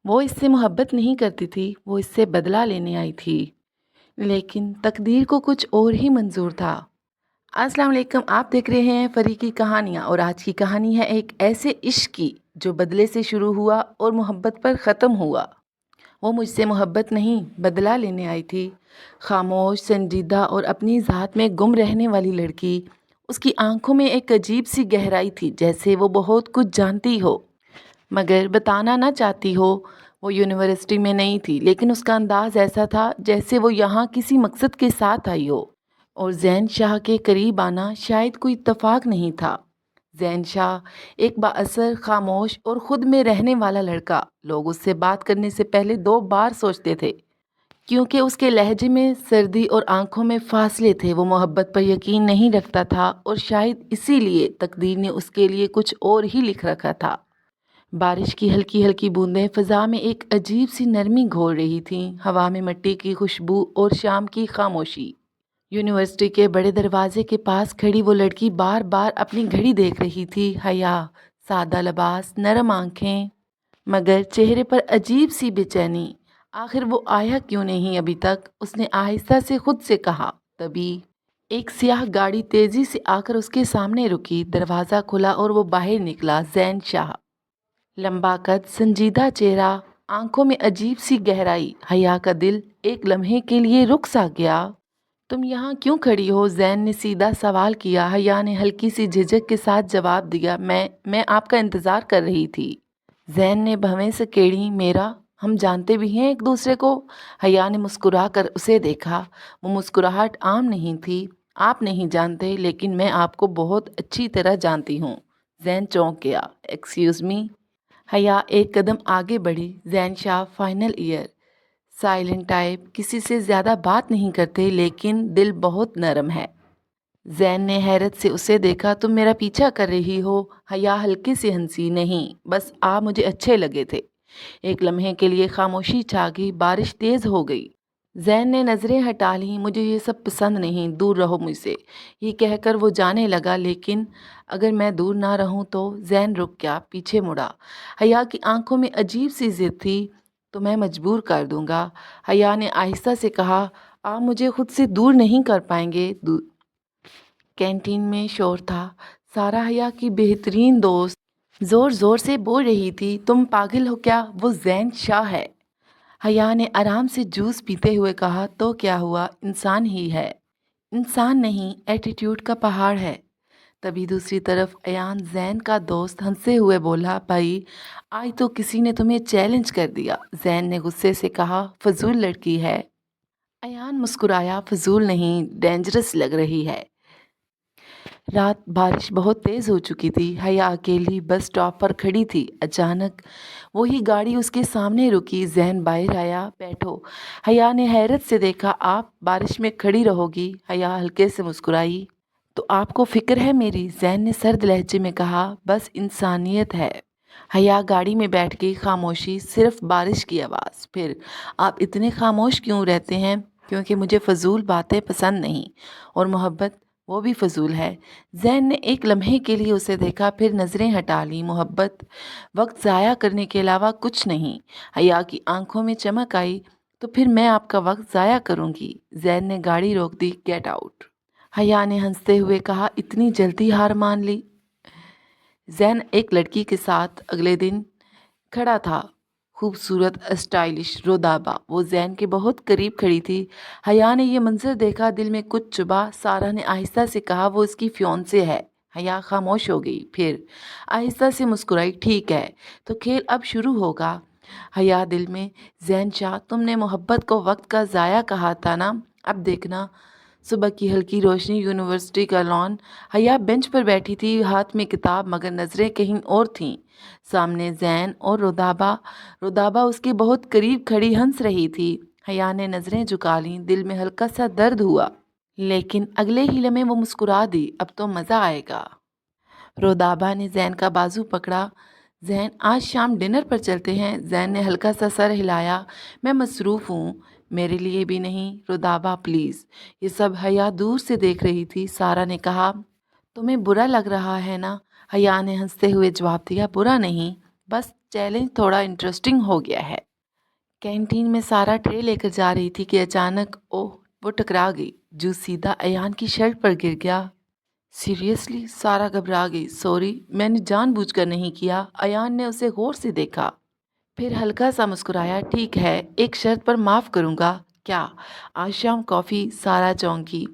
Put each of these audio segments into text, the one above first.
وہ इससे मोहब्बत नहीं करती थी, वो इससे बदला लेने आई थी। लेकिन तकदीर को कुछ और ही मंजूर था। अस्सलाम वालेकुम, आप देख रहे हैं फरी की कहानियाँ और आज की कहानी है एक ऐसे इश्क की जो बदले से शुरू हुआ और मोहब्बत पर ख़त्म हुआ। वो मुझसे मोहब्बत नहीं बदला लेने आई थी। खामोश, संजीदा और अपनी ज़ात में गुम रहने वाली लड़की। उसकी आंखों में एक अजीब सी गहराई थी, जैसे वो बहुत कुछ जानती हो मगर बताना ना चाहती हो। वो यूनिवर्सिटी में नहीं थी, लेकिन उसका अंदाज़ ऐसा था जैसे वो यहाँ किसी मकसद के साथ आई हो। और ज़ैन शाह के करीब आना शायद कोई इत्तेफाक नहीं था। ज़ैन शाह एक बाअसर, खामोश और ख़ुद में रहने वाला लड़का। लोग उससे बात करने से पहले 2 बार सोचते थे, क्योंकि उसके लहजे में सर्दी और आंखों में फासले थे। वो मोहब्बत पर यकीन नहीं रखता था और शायद इसीलिए तकदीर ने उसके लिए कुछ और ही लिख रखा था। बारिश की हल्की हल्की बूंदें फ़ज़ा में एक अजीब सी नरमी घोल रही थीं, हवा में मिट्टी की खुशबू और शाम की खामोशी। यूनिवर्सिटी के बड़े दरवाजे के पास खड़ी वो लड़की बार बार अपनी घड़ी देख रही थी। हया, सादा लिबास, नरम आंखें, मगर चेहरे पर अजीब सी बेचैनी। आखिर वो आया क्यों नहीं अभी तक, उसने आहिस्ता से खुद से कहा। तभी एक सियाह गाड़ी तेजी से आकर उसके सामने रुकी। दरवाज़ा खुला और वो बाहर निकला। ज़ैन शाह, लंबा कद, संजीदा चेहरा, आंखों में अजीब सी गहराई। हया का दिल एक लम्हे के लिए रुक सा गया। तुम यहाँ क्यों खड़ी हो? ज़ैन ने सीधा सवाल किया। हया ने हल्की सी झिझक के साथ जवाब दिया, मैं आपका इंतज़ार कर रही थी। ज़ैन ने भवें से केड़ी, मेरा? हम जानते भी हैं एक दूसरे को? हया ने मुस्कुरा कर उसे देखा। वो मुस्कुराहट आम नहीं थी। आप नहीं जानते, लेकिन मैं आपको बहुत अच्छी तरह जानती हूँ। ज़ैन चौंक गया। Excuse me? हया एक कदम आगे बढ़ी। Zain Shah, final year, silent type, किसी से ज़्यादा बात नहीं करते, लेकिन दिल बहुत नरम है। ज़ैन ने हैरत से उसे देखा। तुम मेरा पीछा कर रही हो? हया हल्की सी हंसी। नहीं, बस आप मुझे अच्छे लगे थे। एक लम्हे के लिए खामोशी छा गई। बारिश तेज़ हो गई। ज़ैन ने नज़रें हटा लीं। मुझे ये सब पसंद नहीं, दूर रहो मुझसे। ये कहकर वो जाने लगा। लेकिन अगर मैं दूर ना रहूं तो? ज़ैन रुक गया, पीछे मुड़ा। हया की आंखों में अजीब सी जिद थी। तो मैं मजबूर कर दूंगा। हया ने आहिस्ता से कहा, आप मुझे खुद से दूर नहीं कर पाएंगे। कैंटीन में शोर था। सारा हया की बेहतरीन दोस्त जोर जोर से बोल रही थी, तुम पागल हो क्या? वो ज़ैन शाह है। हया ने आराम से जूस पीते हुए कहा, तो क्या हुआ, इंसान ही है। इंसान नहीं, एटीट्यूड का पहाड़ है। तभी दूसरी तरफ अयान, ज़ैन का दोस्त, हंसते हुए बोला, भाई आज तो किसी ने तुम्हें चैलेंज कर दिया। ज़ैन ने गुस्से से कहा, फजूल लड़की है। अयान मुस्कुराया, फजूल नहीं, डेंजरस लग रही है। रात बारिश बहुत तेज़ हो चुकी थी। हया अकेली बस स्टॉप पर खड़ी थी। अचानक वही गाड़ी उसके सामने रुकी। ज़ैन बाहर आया। बैठो। हया ने हैरत से देखा। आप बारिश में खड़ी रहोगी? हया हल्के से मुस्कुराई। तो आपको फ़िक्र है मेरी? ज़ैन ने सर्द लहजे में कहा। बस इंसानियत है। हया गाड़ी में बैठ गई। खामोशी, सिर्फ बारिश की आवाज़। फिर, आप इतने खामोश क्यों रहते हैं? क्योंकि मुझे फ़जूल बातें पसंद नहीं, और मोहब्बत वो भी फ़जूल है। ज़ैन ने एक लम्हे के लिए उसे देखा, फिर नज़रें हटा लीं। मोहब्बत वक्त ज़ाया करने के अलावा कुछ नहीं। हया की आंखों में चमक आई। तो फिर मैं आपका वक्त ज़ाया करूँगी। ज़ैन ने गाड़ी रोक दी। Get out. हया ने हंसते हुए कहा, इतनी जल्दी हार मान ली? ज़ैन एक लड़की के साथ अगले दिन खड़ा था। खूबसूरत, स्टाइलिश, रोदाबा। वो ज़ैन के बहुत करीब खड़ी थी। हया ने ये मंजर देखा, दिल में कुछ चुभा। सारा ने आहिस्ता से कहा, वो इसकी फियांसे है। हया खामोश हो गई, फिर आहिस्ता से मुस्कुराई। ठीक है, तो खेल अब शुरू होगा। हया दिल में, ज़ैन शाह, तुमने मोहब्बत को वक्त का ज़ाया कहा था ना? अब देखना। सुबह की हल्की रोशनी, यूनिवर्सिटी का लॉन। हया बेंच पर बैठी थी, हाथ में किताब, मगर नज़रें कहीं और थीं। सामने ज़ैन और रोदाबा। रोदाबा उसके बहुत करीब खड़ी हंस रही थी। हया ने नज़रें झुका लीं। दिल में हल्का सा दर्द हुआ, लेकिन अगले ही लम्हे वो मुस्कुरा दी। अब तो मज़ा आएगा। रोदाबा ने ज़ैन का बाजू पकड़ा। ज़ैन, आज शाम डिनर पर चलते हैं। ज़ैन ने हल्का सा सर हिलाया। मैं मसरूफ़ हूँ। मेरे लिए भी नहीं। रोदाबा प्लीज़। ये सब हया दूर से देख रही थी। सारा ने कहा, तुम्हें बुरा लग रहा है ना? हया ने हंसते हुए जवाब दिया, बुरा नहीं, बस चैलेंज थोड़ा इंटरेस्टिंग हो गया है। कैंटीन में सारा ट्रे लेकर जा रही थी कि अचानक ओह वो टकरा गई। जूस सीधा अयान की शर्ट पर गिर गया। सीरियसली? सारा घबरा गई। सॉरी, मैंने जानबूझकर नहीं किया। अयान ने उसे गौर से देखा, फिर हल्का सा मुस्कुराया। ठीक है, एक शर्त पर माफ़ करूँगा। क्या? आज शाम कॉफ़ी। सारा चौंकी।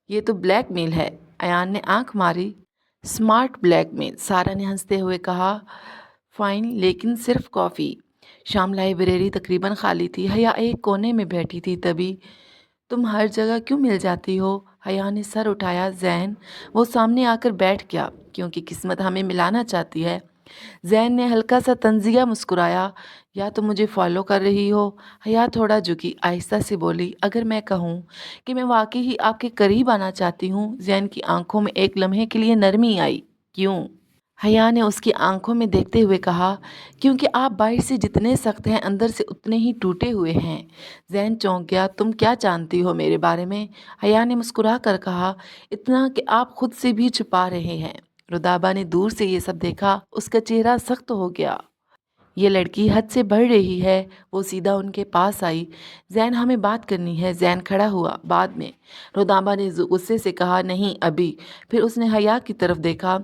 ये तो ब्लैकमेल है। अयान ने आंख मारी। स्मार्ट ब्लैकमेल, सारा ने हंसते हुए कहा। फाइन, लेकिन सिर्फ कॉफ़ी। शाम लाइब्रेरी तकरीबन खाली थी। हया एक कोने में बैठी थी। तभी तुम हर जगह क्यों मिल जाती हो? हया ने सर उठाया। जैन। वो सामने आकर बैठ गया। क्योंकि किस्मत हमें मिलाना चाहती है। जैन ने हल्का सा तंजिया मुस्कुराया। या तो मुझे फॉलो कर रही हो? हया थोड़ा झुकी, आहिस्ता से बोली, अगर मैं कहूँ कि मैं वाकई ही आपके करीब आना चाहती हूँ। जैन की आंखों में एक लम्हे के लिए नरमी आई। क्यों? हया ने उसकी आंखों में देखते हुए कहा, क्योंकि आप बाहर से जितने सख्त हैं अंदर से उतने ही टूटे हुए हैं। जैन चौंक गया। तुम क्या जानती हो मेरे बारे में? हया ने मुस्कुरा कर कहा, इतना कि आप खुद से भी छुपा रहे हैं। रुदाबा ने दूर से ये सब देखा। उसका चेहरा सख्त हो गया। ये लड़की हद से बढ़ रही है। वो सीधा उनके पास आई। जैन, हमें बात करनी है। जैन खड़ा हुआ। बाद में। रुदाबा ने गुस्से से कहा, नहीं अभी। फिर उसने हया की तरफ देखा।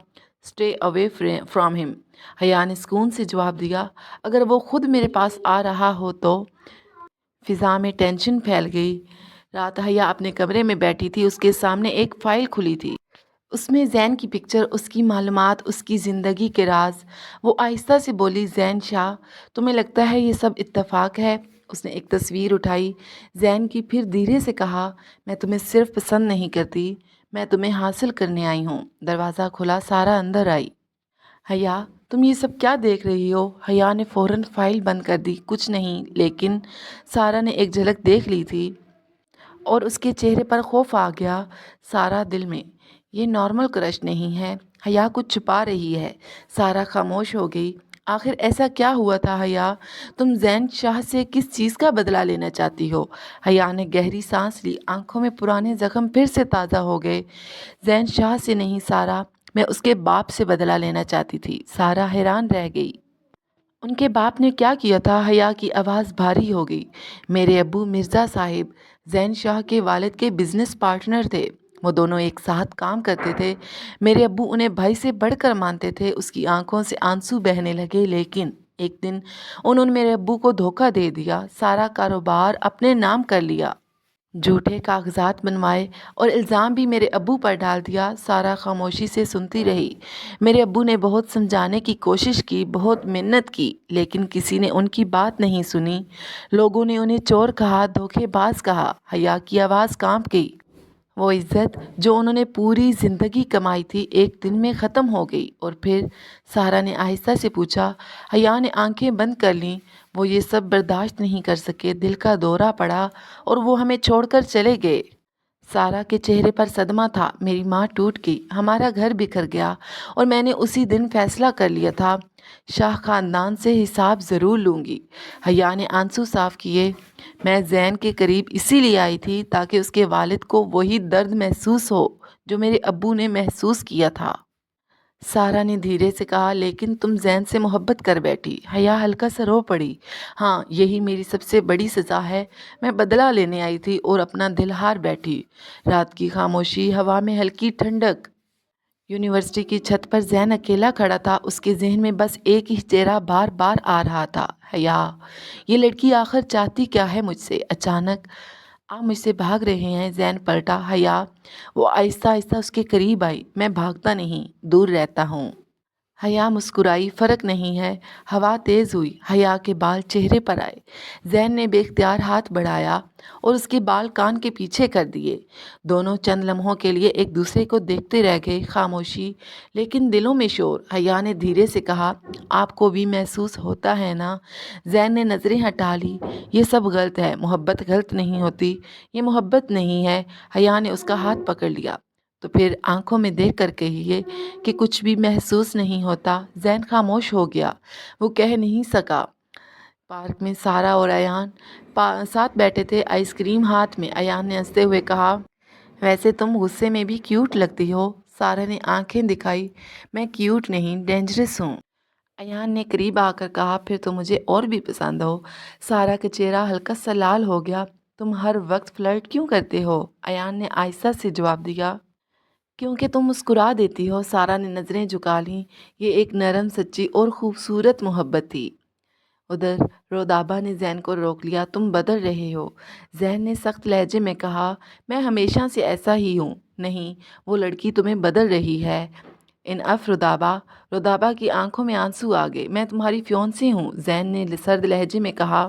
Stay away from him. हया ने सुकून से जवाब दिया, अगर वो खुद मेरे पास आ रहा हो तो। फिजा में टेंशन फैल गई। रात हया अपने कमरे में बैठी थी। उसके सामने एक फाइल खुली थी। उसमें जैन की पिक्चर, उसकी मालूमात, उसकी ज़िंदगी के राज। वो आहिस्ता से बोली, जैन शाह, तुम्हें लगता है ये सब इत्तेफाक है? उसने एक तस्वीर उठाई जैन की, फिर धीरे से कहा, मैं तुम्हें सिर्फ पसंद नहीं करती, मैं तुम्हें हासिल करने आई हूँ। दरवाज़ा खुला। सारा अंदर आई। हया, तुम ये सब क्या देख रही हो? हया ने फ़ौरन फाइल बंद कर दी। कुछ नहीं, लेकिन सारा ने एक झलक देख ली थी और उसके चेहरे पर खौफ आ गया। सारा दिल में, ये नॉर्मल क्रश नहीं है। हया कुछ छुपा रही है। सारा खामोश हो गई। आखिर ऐसा क्या हुआ था हया? तुम जैन शाह से किस चीज़ का बदला लेना चाहती हो? हया ने गहरी सांस ली। आंखों में पुराने जख्म फिर से ताज़ा हो गए। जैन शाह से नहीं सारा, मैं उसके बाप से बदला लेना चाहती थी। सारा हैरान रह गई। उनके बाप ने क्या किया था? हया की आवाज़ भारी हो गई। मेरे अब्बू मिर्ज़ा साहिब जैन शाह के वालिद के बिजनेस पार्टनर थे। वो दोनों एक साथ काम करते थे। मेरे अब्बू उन्हें भाई से बढ़कर मानते थे। उसकी आंखों से आंसू बहने लगे। लेकिन एक दिन उन्होंने मेरे अब्बू को धोखा दे दिया। सारा कारोबार अपने नाम कर लिया, झूठे कागजात बनवाए और इल्ज़ाम भी मेरे अब्बू पर डाल दिया। सारा खामोशी से सुनती रही। मेरे अब्बू ने बहुत समझाने की कोशिश की, बहुत मिन्नत की, लेकिन किसी ने उनकी बात नहीं सुनी। लोगों ने उन्हें चोर कहा, धोखेबाज कहा। हया की आवाज़ कांप गई। वो इज्जत जो उन्होंने पूरी ज़िंदगी कमाई थी एक दिन में ख़त्म हो गई। और फिर? सारा ने आहिस्ता से पूछा। हया ने आंखें बंद कर लीं। वो ये सब बर्दाश्त नहीं कर सके। दिल का दौरा पड़ा और वो हमें छोड़कर चले गए। सारा के चेहरे पर सदमा था। मेरी माँ टूट गई, हमारा घर बिखर गया और मैंने उसी दिन फैसला कर लिया था, शाह खानदान से हिसाब ज़रूर लूँगी। हया ने आंसू साफ किए। मैं जैन के करीब इसीलिए आई थी ताकि उसके वालिद को वही दर्द महसूस हो जो मेरे अब्बू ने महसूस किया था। सारा ने धीरे से कहा, लेकिन तुम जैन से मोहब्बत कर बैठी। हया हल्का सा रो पड़ी। हाँ, यही मेरी सबसे बड़ी सज़ा है। मैं बदला लेने आई थी और अपना दिल हार बैठी। रात की खामोशी, हवा में हल्की ठंडक। यूनिवर्सिटी की छत पर जैन अकेला खड़ा था। उसके जहन में बस एक ही चेहरा बार बार आ रहा था, हया। ये लड़की आखिर चाहती क्या है मुझसे? अचानक, आप मुझसे भाग रहे हैं? जैन पलटा। हया। वो आहिस्ता आहिस्ता उसके करीब आई। मैं भागता नहीं, दूर रहता हूँ। हया मुस्कुराई। फ़र्क नहीं है। हवा तेज़ हुई। हया के बाल चेहरे पर आए। जैन ने बेख्तियार हाथ बढ़ाया और उसके बाल कान के पीछे कर दिए। दोनों चंद लम्हों के लिए एक दूसरे को देखते रह गए। खामोशी, लेकिन दिलों में शोर। हया ने धीरे से कहा, आपको भी महसूस होता है ना? जैन ने नज़रें हटा ली। ये सब गलत है। मोहब्बत गलत नहीं होती। ये मोहब्बत नहीं है। हया ने उसका हाथ पकड़ लिया। तो फिर आंखों में देख कर कहिए कि कुछ भी महसूस नहीं होता। जैन खामोश हो गया। वो कह नहीं सका। पार्क में सारा और अयान साथ बैठे थे, आइसक्रीम हाथ में। अयान ने हंसते हुए कहा, वैसे तुम गुस्से में भी क्यूट लगती हो। सारा ने आंखें दिखाई। मैं क्यूट नहीं, डेंजरस हूँ। ایان نے قریب آ کر کہا، پھر تو مجھے اور بھی پسند ہو۔ سارا کا چہرہ ہلکا سا لال ہو گیا۔ تم ہر وقت فلرٹ کیوں کرتے ہو؟ ایان نے آہستہ سے جواب دیا۔ کیونکہ تم مسکرا دیتی ہو۔ سارا نے نظریں جھکا لیں۔ یہ ایک نرم، سچی اور خوبصورت محبت تھی۔ ادھر رودابا نے زین کو روک لیا۔ تم بدل رہے ہو، زین نے سخت لہجے میں کہا۔ میں ہمیشہ سے ایسا ہی ہوں۔ نہیں، وہ لڑکی تمہیں بدل رہی ہے۔ انف رودابا۔ رودابا کی آنکھوں میں آنسو آ گئے۔ میں تمہاری فیونسی ہوں، زین نے سرد لہجے میں کہا۔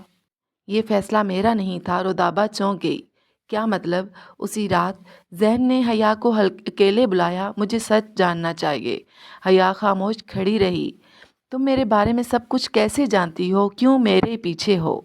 یہ فیصلہ میرا نہیں تھا۔ رودابا چونک گئی۔ کیا مطلب؟ اسی رات زین نے حیا کو اکیلے بلایا۔ مجھے سچ جاننا چاہیے۔ حیا خاموش کھڑی رہی۔ تم میرے بارے میں سب کچھ کیسے جانتی ہو؟ کیوں میرے پیچھے ہو؟